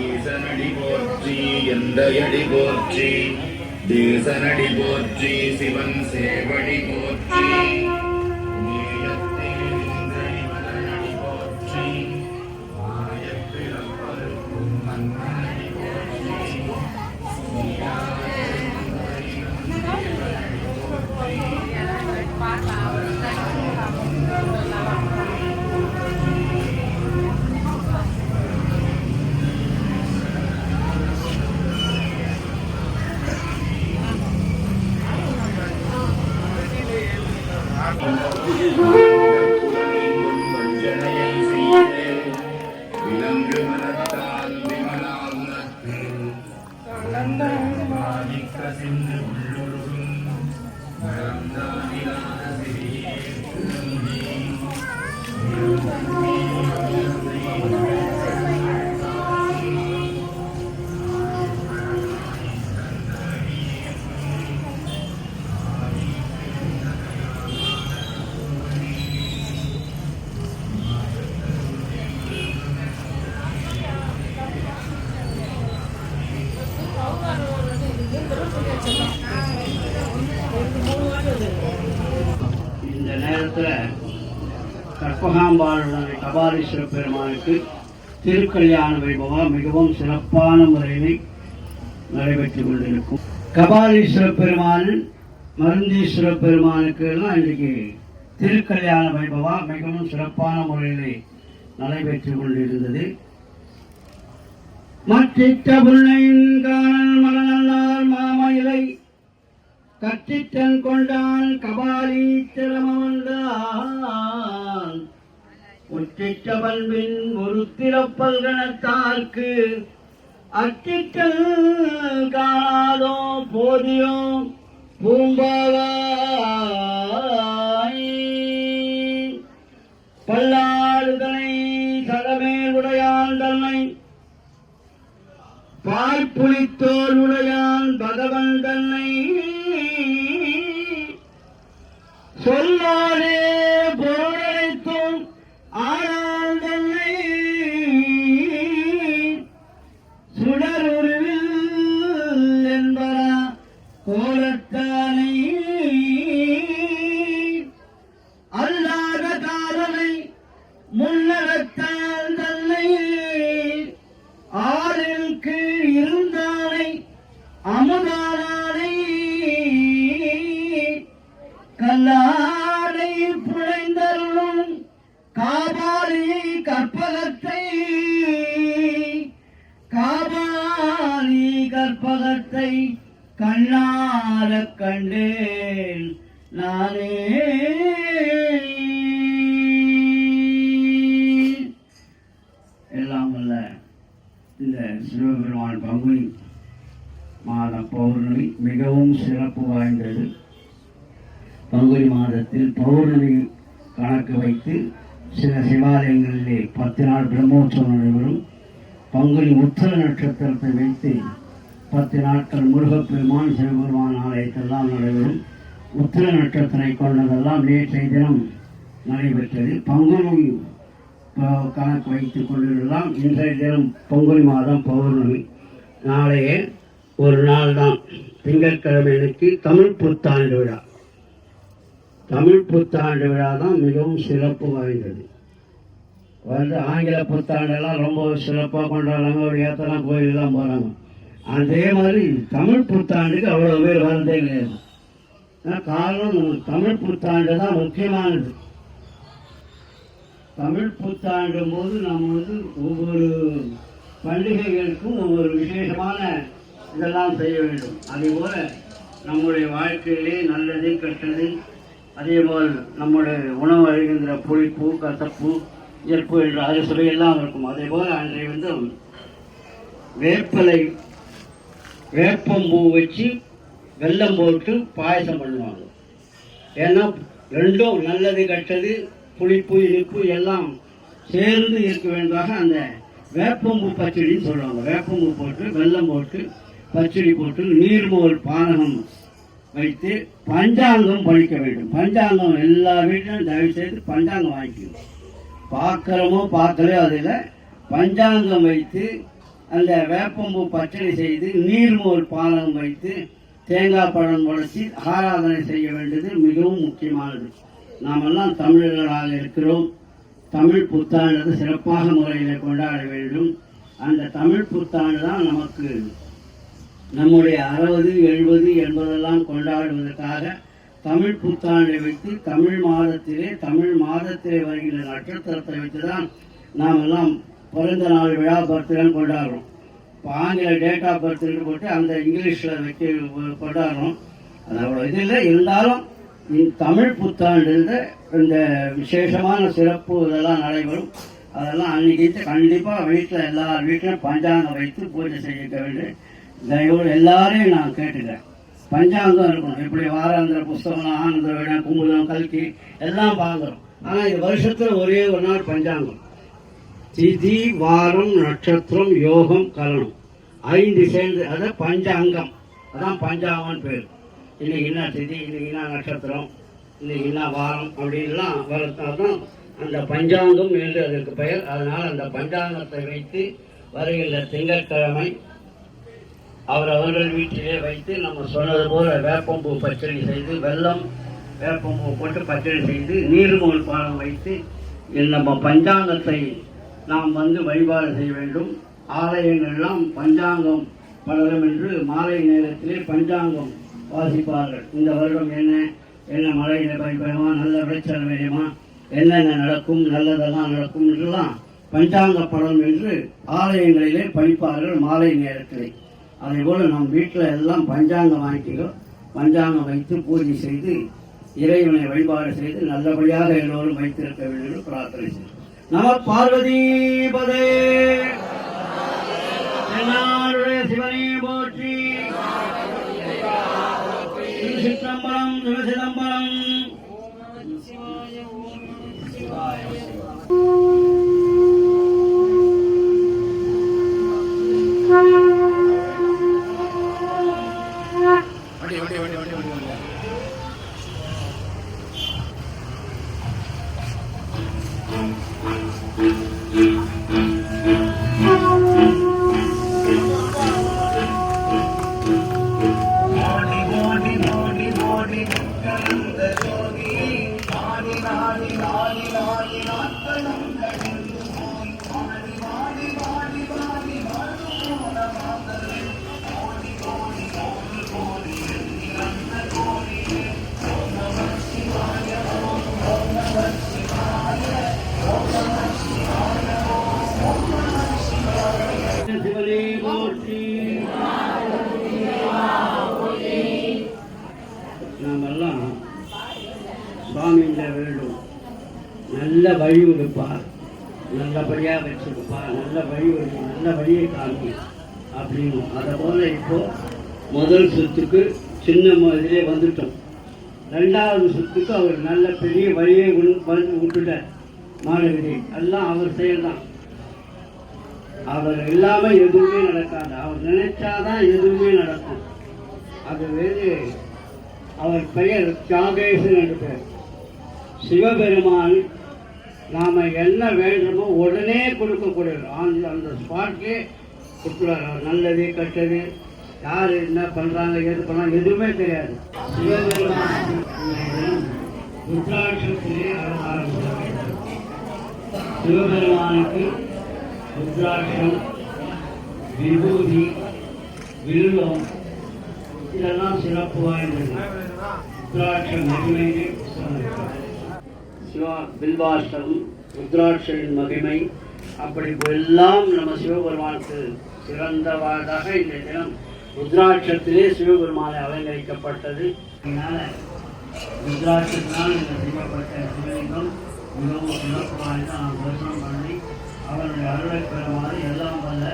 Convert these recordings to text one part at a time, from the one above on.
ஈசனடி போற்றி எந்தையடி போற்றி தேசனடி போற்றி சிவன் சேவடி போற்றி இந்த நேரத்தில் கற்பகாம்பாளுடைய கபாலீஸ்வர பெருமானுக்கு திருக்கல்யாண வைபவம் மிகவும் சிறப்பான முறையில் நடைபெற்றுக் கொண்டிருக்கும். கபாலீஸ்வர பெருமான் மருந்தீஸ்வர பெருமானுக்கு எல்லாம் இன்றைக்கு திருக்கல்யாண வைபவம் மிகவும் சிறப்பான முறையில் நடைபெற்றுக் கொண்டிருந்தது. மற்றிட்ட புன்னையின் காணல் மலனால் மாமயிலை கற்றித்தன் கொண்டான் கபாலி திறமவன்தான் உற்றிட்ட பண்பின் ஒரு திறப்பல்கணத்தார்க்கு அற்றிட்டல் காணாதோ போதியோ பூம்பாவாய் பல்லாடுதனை சடமேல் உடையான் தன்னை பார்ப்புளித்தோல் உடையான் பகவன் தன்னை சொல்லாரே பொருளைத்தும் ஆனான் தன்னை சுடருருவில் என்பரா கோலத்தானை அல்லாத காலனை முன்னகத்தால் தன்னை ஆறிற்கு இருந்தானை அமுதானை கல்லாடை புழைந்தருளும் காபாலி கற்பகத்தை கண்ணார கண்டேன் நானே. எல்லாம் அல்ல இந்த சிவபெருமான் பங்குனி மாத பௌர்ணமி மிகவும் சிறப்பு வாய்ந்தது. பங்குனி மாதத்தில் பௌர்ணமி கணக்கு வைத்து சில சிவாலயங்களிலே 10 நாள் பிரம்மோற்சவம் நடைபெறும். பங்குனி உத்தர நட்சத்திரத்தை வைத்து 10 நாட்கள் முருகப்பெருமான் சிவபெருமான் ஆலயத்தெல்லாம் நடைபெறும். உத்தர நட்சத்திரம் கொண்டதெல்லாம் நேற்றைய தினம் நடைபெற்றது. பங்குனி கணக்கு வைத்துக் கொண்டிருந்தலாம். இன்றைய தினம் பங்குனி மாதம் பௌர்ணமி. நாளைய ஒரு நாள் தான் திங்கட்கிழமை அன்னைக்கு தமிழ் புத்தாண்டு விழா. தமிழ் புத்தாண்டு விழா தான் மிகவும் சிறப்பு வாய்ந்தது. ஆங்கில புத்தாண்டெல்லாம் ரொம்ப சிறப்பாக கொண்டாடுறாங்க. ஒரு ஏத்தெல்லாம் கோயிலெல்லாம் போகிறாங்க. அதே மாதிரி தமிழ் புத்தாண்டுக்கு அவ்வளோ பேர் வரதே கிடையாது. காரணம் தமிழ் புத்தாண்டு தான் முக்கியமானது. தமிழ் புத்தாண்டும் போது நம்ம ஒவ்வொரு பண்டிகைகளுக்கும் ஒவ்வொரு விசேஷமான இதெல்லாம் செய்ய வேண்டும். அதேபோல் நம்முடைய வாழ்க்கையிலே நல்லது கெட்டது, அதேபோல் நம்முடைய உணவு அருகின்ற புளிப்பு கசப்பு இயற்பு என்ற அறுசுவை எல்லாம் இருக்கும். அதேபோல் அன்றைய வேப்பம்பூ வச்சு வெல்லம் போட்டு பாயசம் பண்ணுவாங்க. ஏன்னா ரெண்டும் நல்லது கெட்டது புளிப்பு இனிப்பு எல்லாம் சேர்ந்து இருக்க வேண்டாக அந்த வேப்பம்பூ பச்சடின்னு சொல்லுவாங்க. வேப்பம்பூ போட்டு வெல்லம் போட்டு பச்சடி போட்டு நீர்மோல் பானகம் வைத்து பஞ்சாங்கம் படிக்க வேண்டும். பஞ்சாங்கம் எல்லா வீட்டிலும் தயவு செய்து பஞ்சாங்கம் வாங்கிக்கணும். பார்க்குறோமோ பார்க்கலையோ அதில் பஞ்சாங்கம் வைத்து அந்த வேப்பம்பூ பச்சடி செய்து நீர்மோர் பானம் வைத்து தேங்காய் பழம் உடைச்சி ஆராதனை செய்ய வேண்டியது மிகவும் முக்கியமானது. நாமெல்லாம் தமிழர்களாக இருக்கிறோம். தமிழ் புத்தாண்டு சிறப்பாக முறையில் கொண்டாட வேண்டும். அந்த தமிழ் புத்தாண்டு தான் நமக்கு நம்முடைய 60, 70, 80 கொண்டாடுவதற்காக தமிழ் புத்தாண்டை வைத்து தமிழ் மாதத்திலே வருகின்ற நட்சத்திரத்தை வைத்து தான் நாம் எல்லாம் பிறந்த நாள் விழா பர்த்டேன்னு கொண்டாடுறோம். இப்போ ஆங்கில டேட் ஆஃப் பர்த்டேன்னு போட்டு அந்த இங்கிலீஷில் வைக்க கொண்டாடுறோம். அதோட இதில் இருந்தாலும் தமிழ் புத்தாண்டு இந்த விசேஷமான சிறப்பு இதெல்லாம் நடைபெறும். அதெல்லாம் அன்றைக்கி கண்டிப்பாக வீட்டில் எல்லார் வீட்டிலும் பஞ்சாங்கம் வைத்து பூஜை செய்ய வேண்டும். தயவோடு எல்லாரையும் நான் கேட்டுக்கிறேன். பஞ்சாங்கம் இருக்கணும். இப்படி வாராந்திர புஸ்தகம், ஆனந்த விழா, குமுதம், கல்கி எல்லாம் பார்க்குறோம். ஆனால் இது வருஷத்தில் ஒரே ஒரு நாள் பஞ்சாங்கம். திதி, வாரம், நட்சத்திரம், யோகம், கலனம் 5 சேர்ந்து அதை பஞ்சாங்கம். அதான் பஞ்சாங்கம்னு பேர். இன்னைக்கு என்ன திதி, இன்னைக்கு என்ன நட்சத்திரம், இன்னைக்கு என்ன வாரம் அப்படின்லாம் வரத்தான் அந்த பஞ்சாங்கம் என்று அதற்கு பெயர். அதனால் அந்த பஞ்சாங்கத்தை வைத்து வருகின்ற திங்கட்கிழமை அவர்கள் வீட்டிலே வைத்து நம்ம சொன்னது போல வேப்பம்பூ பச்சடி செய்து வெல்லம் வேப்பம்பூ போட்டு பச்சடி செய்து நீர்மோல் பானம் வைத்து நம்ம பஞ்சாங்கத்தை நாம் வழிபாடு செய்ய வேண்டும். ஆலயங்கள்லாம் பஞ்சாங்கம் பலரும் என்று மாலை நேரத்திலே பஞ்சாங்கம் வாசிப்பார்கள். இந்த வருடம் என்ன மழையில பயமா, நல்ல விளைச்சல் வேணுமா, என்னென்ன நடக்கும், நல்லதெல்லாம் நடக்கும் என்றெல்லாம் பஞ்சாங்க படம் என்று ஆலயங்களிலே படிப்பார்கள் மாலை நேரத்திலே. அதே போல் நம் வீட்டில் எல்லாம் பஞ்சாங்கம் வாங்கிக்கிறோம். பஞ்சாங்கம் வைத்து பூஜை செய்து இறைவனை வழிபாடு செய்து நல்லபடியாக எல்லோரும் வைத்திருக்க வேண்டும் என்று பிரார்த்தனை செய்கிறோம். நம பார்வதி பதே, சிவனே போற்றி, சிதம்பரம் சிவசிதம்பரம். நாமெல்லாம் சுவாமிகிட்ட வேண்டும், நல்ல வழி கொடுப்பார், நல்லபடியாக வச்சுருப்பார், நல்ல வழியை காமி அப்படின்னு. அதை போல இப்போ முதல் சுத்துக்கு சின்ன இதிலே வந்துட்டோம். 2வது சுத்துக்கு அவர் நல்ல பெரிய வழியை விட்டுட்டார். மாணவரி எல்லாம் அவர் செயல்தான். அவர் இல்லாமல் எதுவுமே நடக்காது. அவர் நினைச்சாதான் எதுவுமே நடக்கும். அது வேறு. அவர் பெயர் தியாகேசன் என்று பெயர். சிவபெருமான் நாம் என்ன வேண்டுமோ உடனே கொடுக்கக்கூடாது. அந்த ஸ்பாட்லேயே கொடுக்குறாரு. அவர் நல்லது கெட்டது யார் என்ன பண்ணுறாங்க எது பண்ணாங்க எதுவுமே தெரியாது. சிவபெருமான் ருத்ராட்சத்திலே ஆரம்பித்தார். சிவபெருமானுக்கு ருத்ராட்சம், விபூதி, வில்வம் இதெல்லாம் சிறப்பு வாய்ந்தது. ருத்ராட்சம் மகிமையை சிவா பில்வாஷ்டம், ருத்ராட்சரின் மகிமை அப்படி எல்லாம் நம்ம சிவபெருமானுக்கு சிறந்தவாதாக இந்த தினம் ருத்ராட்சத்திலே சிவபெருமானை அலங்கரிக்கப்பட்டது. அதனால ருத்ராட்சத்தினால் இந்த செய்யப்பட்ட சிவலிங்கம் மிகவும் சிறப்பு வாய்ந்த நாம் தரிசனம் பண்ணி அவருடைய அருளை பெறுமாறு எல்லாம் வல்ல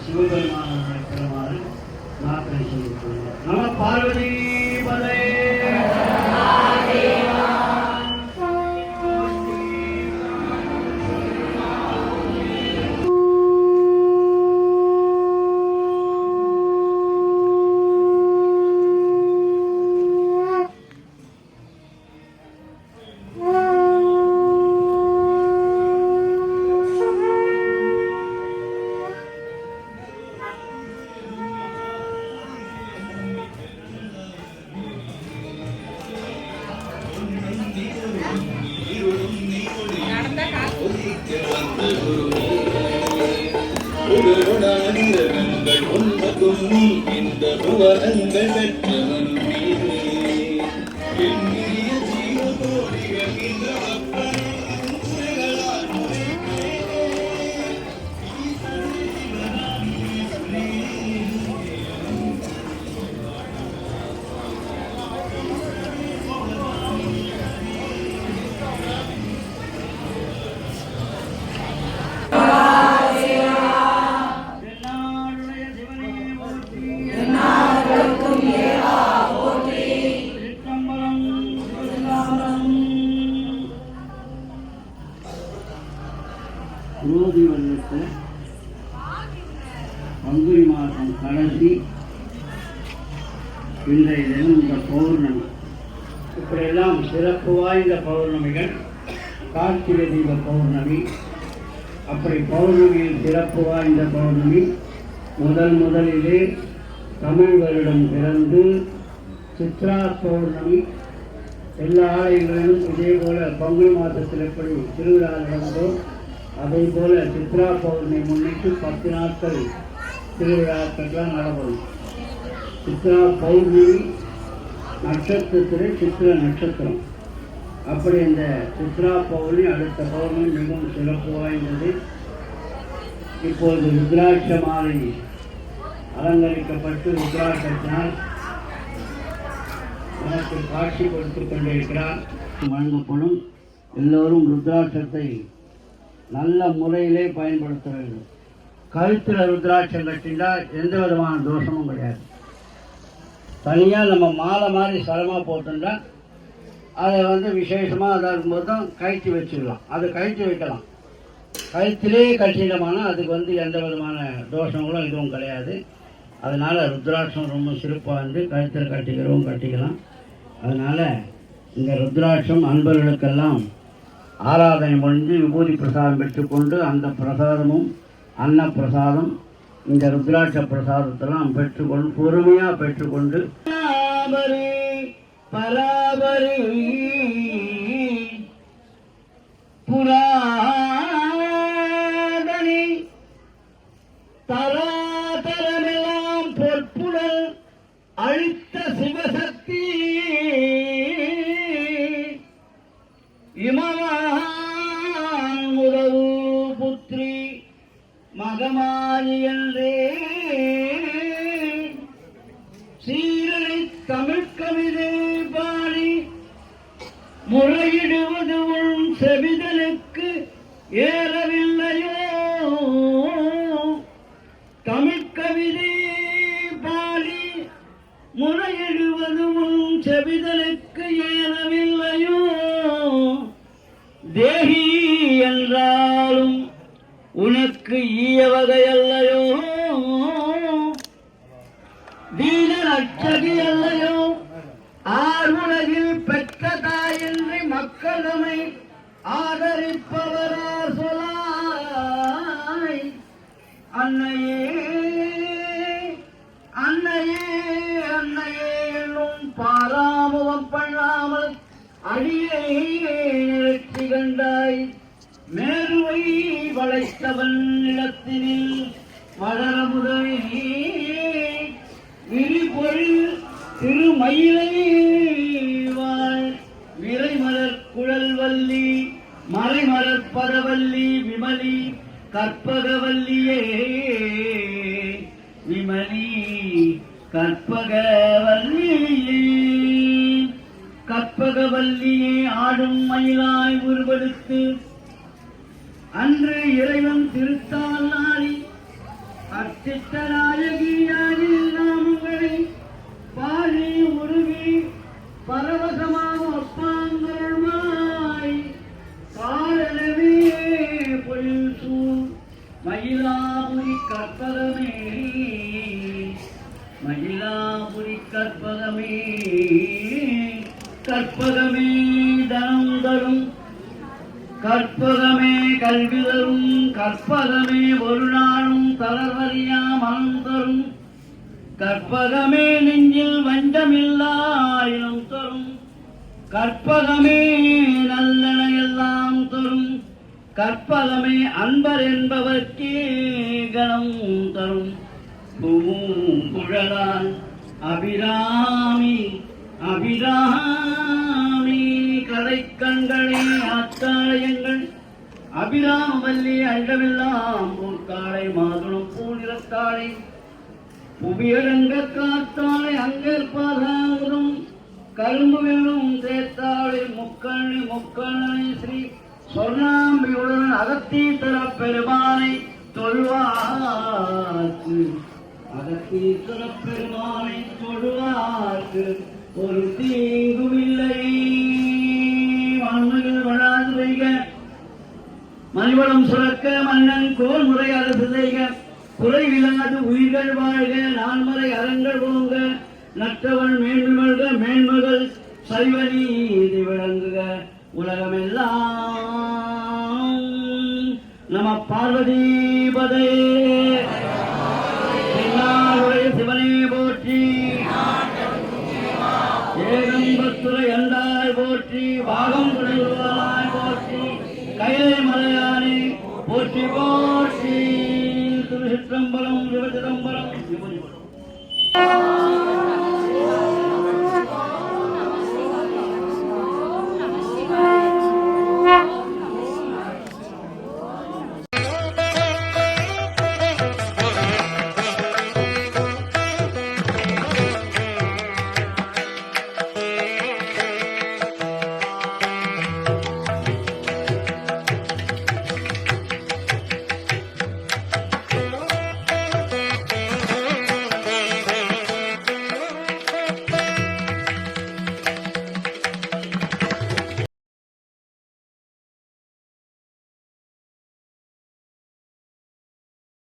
சிவபெருமான அருளை பெறுமாறு பிரார்த்தனை செய்து நம பார்வதி பதே. கருணாநிரங்கள் உன்னதும் இந்த புவனங்கள் பெற்றவனுமே எண்ணிய ஜீவகோடிகள் இந்த குரோதி வருடத்தில் பங்குனி மாதம் கடைசி இன்றைய தினம் இந்த பௌர்ணமி. இப்படியெல்லாம் சிறப்பு வாய்ந்த பௌர்ணமிகள் கார்த்திகை தீப பௌர்ணமி. அப்படி பௌர்ணமியில் சிறப்பு வாய்ந்த பௌர்ணமி முதலிலே தமிழ் வருடம் பிறந்து சித்ரா பௌர்ணமி. எல்லா ஆலயங்களிலும் இதே போல பங்குனி மாதத்தில் எப்படி திருவிழா நடந்தோ அதே போல சித்ரா பௌர்ணமி முன்னிட்டு 10 நாட்கள் திருவிழாக்கள்லாம் நடைபெறும். சித்ரா பௌர்ணமி நட்சத்திரத்தில் சித்திர நட்சத்திரம். அப்படி இந்த சித்ரா பௌர்ணமி அடுத்த பௌர்ணமி மிகவும் சிறப்பு வாய்ந்தது. இப்பொழுது ருத்ராட்ச மாலை அலங்கரிக்கப்பட்டு ருத்ராட்சத்தினால் எனக்கு காட்சி கொடுத்துக் கொண்டிருக்கிறார். வழங்கப்படும் எல்லோரும் ருத்ராட்சத்தை நல்ல முறையிலே பயன்படுத்த வேண்டும். கழுத்தில் ருத்ராட்சம் கட்டினால் எந்த விதமான தோஷமும் கிடையாது. தனியாக நம்ம மாலை மாதிரி சரமாக போட்டுட்டா அதை விசேஷமாக அதாக இருக்கும்போது தான் கழித்து வச்சிடலாம். அது கழித்து வைக்கலாம். கழுத்திலே கட்டிடமானால் அதுக்கு எந்த விதமான தோஷங்களும் எதுவும் கிடையாது. அதனால் ருத்ராட்சம் ரொம்ப சிறப்பாக கழுத்தில் கட்டிக்கலாம். அதனால் இந்த ருத்ராட்சம் அன்பர்களுக்கெல்லாம் ஆராதனை முடிந்து விபூதி பிரசாதம் பெற்றுக்கொண்டு அந்த பிரசாதமும் அன்ன பிரசாதம் இந்த ருத்ராட்ச பிரசாதத்தெல்லாம் பெற்றுக்கொண்டு பொறுமையாக பெற்றுக்கொண்டு பராபரி புராதனி தராதரமெல்லாம் பொற்புடல் அழித்த சிவசக்தி இமவான் உறவு புத்ரி மகமாயி என்றே சீரனை தமிழ் கவிதை பாடி முறையிடுவது உன் செவிதலுக்கு ஏறவில்லையோ? தமிழ் கவிதை பாடி முறையிடுவது உன் செவிதலுக்கு ஏறவில்லையோ? தேகி என்றாலும் உனக்கு ஈய வகையல்லையோ? தீன அச்சகி அல்லையோ? ஆறுலகில் பெற்ற தாயின்றி மக்களமை ஆதரிப்பவரார் சொலாய். அன்னையே அன்னையே அன்னையே என்னும் பாராமுகம் பண்ணாமல் அடியை நிறுத்தி கண்டாய். மேருவை வளைத்தவன் நிலத்தினில் வளர முதலே விரிபொழில் திருமயிலை வாழ் விரைமலர் குழல்வல்லி மறைமலர் பரவல்லி விமலி கற்பகவல்லியே விமலி கற்பகவல்லியே கற்பகவல்லியே ஆடும் மயிலாய் உருவெடுத்து அன்று இறைவன் திருத்தால் நாடி அர்ச்சித்த நாயகியாரில் நாமங்களை பாடி உருவி பரவசமாக ஒப்பாங்கருள்வாய். காலவே பொழில் சூழ் மயிலாபுரி கற்பகமே மயிலாபுரி கற்பகமே கற்பகமே தனம் தரும் கற்பகமே கல்வி தரும் கற்பகமே ஒரு நாளும் தளர்வறியா மனம் தரும் கற்பகமே நெஞ்சில் வஞ்சமில்லாயிரம் தரும் கற்பகமே நல்லன எல்லாம் தரும் கற்பலமே அன்பர் என்பவர்க்கே கணம் தரும் பூங்குழலான் அபிராமி அபிராமி கடைக்கண்களே ஆத்தாலயங்கள் அபிராமவல்லி அண்டமெல்லாம் பூக்காளை மாதுளம் பூநிறத்தாளை புவியரங்க காத்தாளை அங்கற்பாதாவதும் கரும்பு வேணும் சேர்த்தாளை முக்கண்ணி முக்கண்ணனை ஸ்ரீ சொர்ணாம்பியுடன் அகத்தீத்தர பெருமானை தொழுவார்க்கு அகத்தீத்தர பெருமானை தொழுவார்க்கு ஒரு தீங்குமில்லை. மண்ணுகள் வளாது வைக மணிவளம் சுரக்க மன்னன் கோல் முறை அரசு செய்க குறைவில்லாது உயிர்கள் வாழ்க நான்மறை அறங்கள் போங்க நற்றவன் மேன்மல்க மேன்மகள் சைவ நீதி விளங்குக உலகமெல்லாம் நம பார்வதீபதே தென்னாடுடைய சிவனே போற்றி ஏகம்பத்துறை அந்தாய் போற்றி வாகம் குடல்வாய் போற்றி கைலை மலையானே போற்றி போற்றி திருச்சிற்றம்பலம் சிவசிதம்பரம்